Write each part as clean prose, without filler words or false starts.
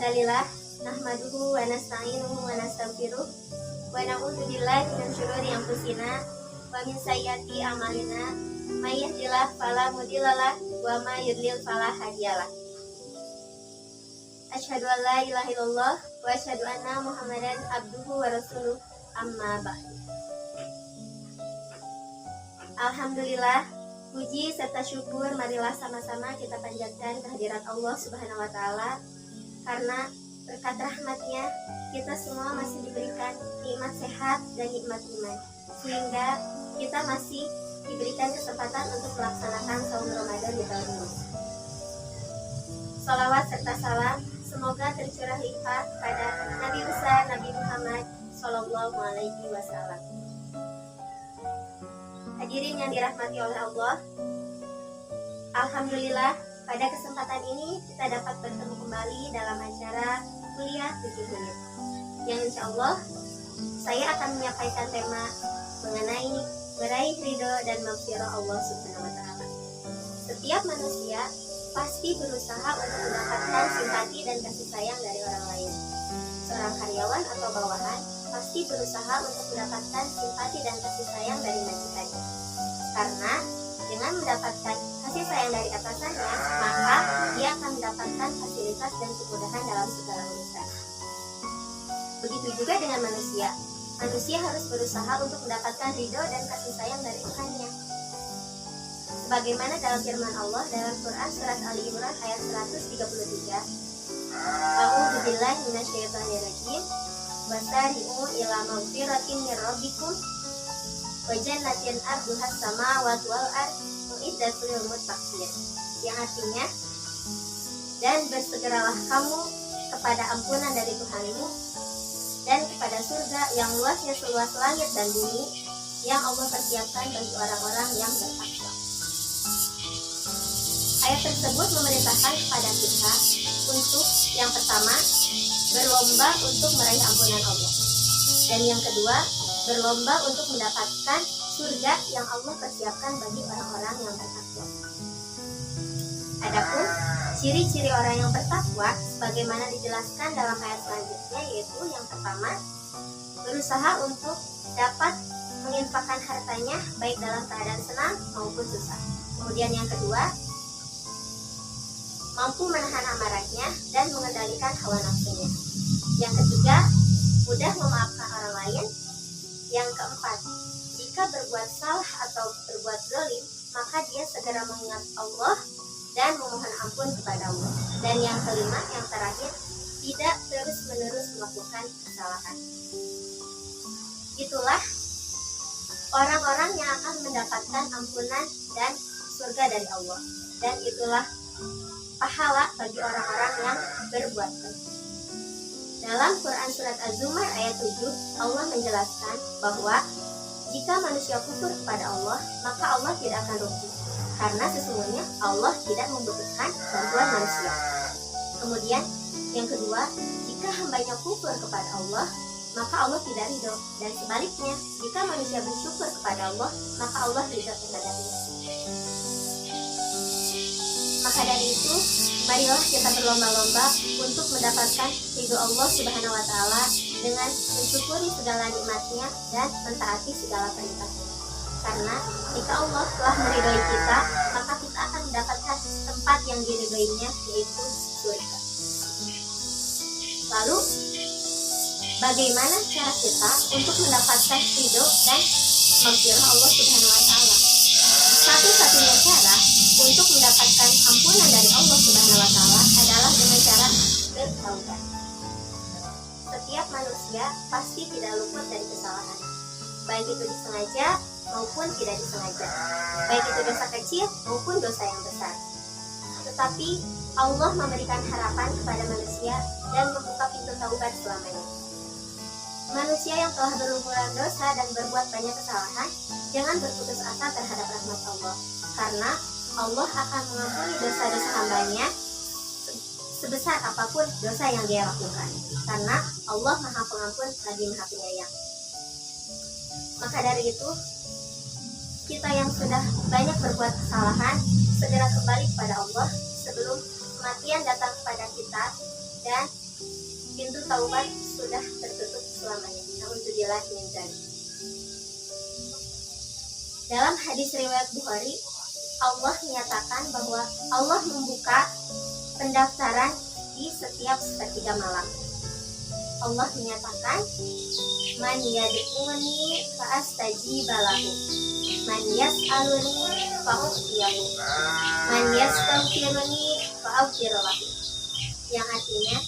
Innalillah nahmaduhu wa nasta'inuhu wa nastaghfiruh wa na'udzu billahi min syururi anfusina wa min sayyiati a'malina may yahdihillahu fala mudhillalah wa may yudlil fala hadiyalah. Asyhadu an la ilaha illallah wa asyhadu anna Muhammadan abduhu wa rasuluh, amma ba'du. Alhamdulillah, puji serta syukur marilah sama-sama kita panjatkan kehadirat Allah Subhanahu wa taala, karena berkat rahmatnya kita semua masih diberikan nikmat sehat dan nikmat iman, sehingga kita masih diberikan kesempatan untuk melaksanakan saum Ramadan di tahun ini. Salawat serta salam semoga tercurah limpah pada Nabi besar Nabi Muhammad Sallallahu Alaihi Wasallam. Hadirin yang dirahmati oleh Allah, alhamdulillah pada kesempatan ini kita dapat bertemu kembali dalam acara kuliah 7 menit, yang insya Allah saya akan menyampaikan tema mengenai meraih ridho dan maghfirah Allah Subhanahu wa taala. Setiap manusia pasti berusaha untuk mendapatkan simpati dan kasih sayang dari orang lain. Seorang karyawan atau bawahan pasti berusaha untuk mendapatkan simpati dan kasih sayang dari majikannya. Karena dengan mendapatkan kasih sayang dari atasannya, maka dia akan mendapatkan fasilitas dan kemudahan dalam segala urusan. Begitu juga dengan manusia. Manusia harus berusaha untuk mendapatkan ridho dan kasih sayang dari Tuhannya. Sebagaimana dalam firman Allah dalam Quran surat Ali Imran ayat 133, A'udzu billahi minasyaitonir rajim. Wasari'u ila maghfiratin min rabbikum wa jannatin 'arduhas samawati wal ardh uiddat lil muttaqin. Yang artinya, dan bersegeralah kamu kepada ampunan dari Tuhanmu dan kepada surga yang luasnya seluas langit dan bumi, yang Allah persiapkan bagi orang-orang yang bertakwa. Ayat tersebut memerintahkan kepada kita untuk yang pertama, berlomba untuk meraih ampunan Allah, dan yang kedua, berlomba untuk mendapatkan surga yang Allah persiapkan bagi orang-orang yang bertakwa. Adapun ciri-ciri orang yang bertakwa sebagaimana dijelaskan dalam ayat selanjutnya, yaitu yang pertama, berusaha untuk dapat menginfakkan hartanya baik dalam keadaan senang maupun susah. Kemudian yang kedua, mampu menahan amarahnya dan mengendalikan hawa nafsunya. Yang ketiga, mudah memaafkan orang lain. Yang keempat, jika berbuat salah atau berbuat zalim, maka dia segera mengingat Allah dan memohon ampun kepada Allah. Dan yang kelima, yang terakhir, tidak terus-menerus melakukan kesalahan. Itulah orang-orang yang akan mendapatkan ampunan dan surga dari Allah. Dan itulah pahala bagi orang-orang yang berbuat baik. Dalam Quran surat Az-Zumar ayat 7, Allah menjelaskan bahwa jika manusia kufur kepada Allah, maka Allah tidak akan rugi, karena sesungguhnya Allah tidak membutuhkan bantuan manusia. Kemudian yang kedua, jika hambanya kufur kepada Allah, maka Allah tidak ridho, dan sebaliknya, jika manusia bersyukur kepada Allah, maka Allah ridho terhadapnya. Maka dari itu, marilah kita berlomba-lomba untuk mendapatkan ridho Allah Subhanahu wa taala dengan mensyukuri segala nikmatnya dan mentaati segala perintahnya. Karena jika Allah telah meridhoi kita, maka kita akan mendapatkan tempat yang diridhoinya, yaitu surga. Lalu, bagaimana cara kita untuk mendapatkan ridho dan maghfirah Allah Subhanahu wa taala? Satu-satunya cara untuk mendapatkan ampunan dari Allah Subhanahu wa taala adalah dengan cara bertaubat. Setiap manusia pasti tidak luput dari kesalahan, baik itu disengaja maupun tidak disengaja, baik itu dosa kecil maupun dosa yang besar. Tetapi Allah memberikan harapan kepada manusia dan membuka pintu taubat selamanya. Manusia yang telah berlumuran dosa dan berbuat banyak kesalahan, jangan berputus asa terhadap rahmat Allah, karena Allah akan mengampuni dosa-dosa hambanya sebesar apapun dosa yang dia lakukan, karena Allah Maha Pengampun lagi Maha Penyayang. Maka dari itu, kita yang sudah banyak berbuat kesalahan, segera kembali kepada Allah sebelum kematian datang kepada kita, dan pintu taubat sudah tertutup selamanya. Nauzubillah min dzalik. Dalam hadis riwayat Bukhari, Allah menyatakan bahwa Allah membuka pendaftaran di setiap sepertiga malam. Allah menyatakan, "Man yad'uni fa'astajiba lahu, man yas'aluni fa'u'tiyahu, man yastaghfiruni fa'aghfir lahu." Yang artinya,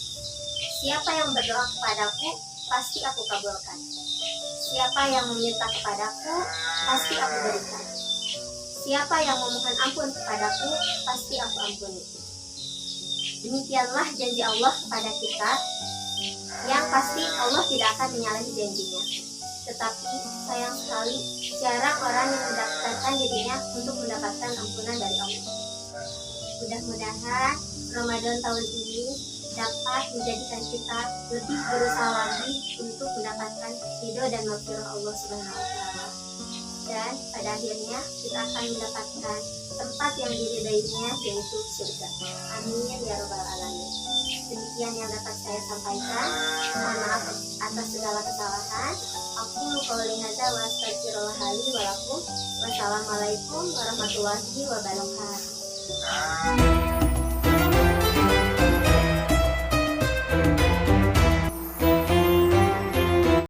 siapa yang berdoa kepadaku, pasti aku kabulkan. Siapa yang meminta kepadaku, pasti aku berikan. Siapa yang memohon ampun kepadaku, pasti aku ampuni. Demikianlah janji Allah kepada kita, yang pasti Allah tidak akan menyalahi janjinya. Tetapi sayang sekali, jarang orang yang mendaftarkan dirinya untuk mendapatkan ampunan dari Allah. Mudah-mudahan Ramadan tahun ini dapat menjadikan kita lebih berusaha lagi untuk mendapatkan ridho dan maghfirah Allah Subhanahu wa taala. Dan pada akhirnya kita akan mendapatkan tempat yang diridainya, yaitu surga. Amin ya rabbal alamin. Demikian yang dapat saya sampaikan. Mohon maaf atas segala kesalahan. Aku qouli hadza wa astaghfirullah li wa lakum. Wassalamualaikum warahmatullahi wabarakatuh.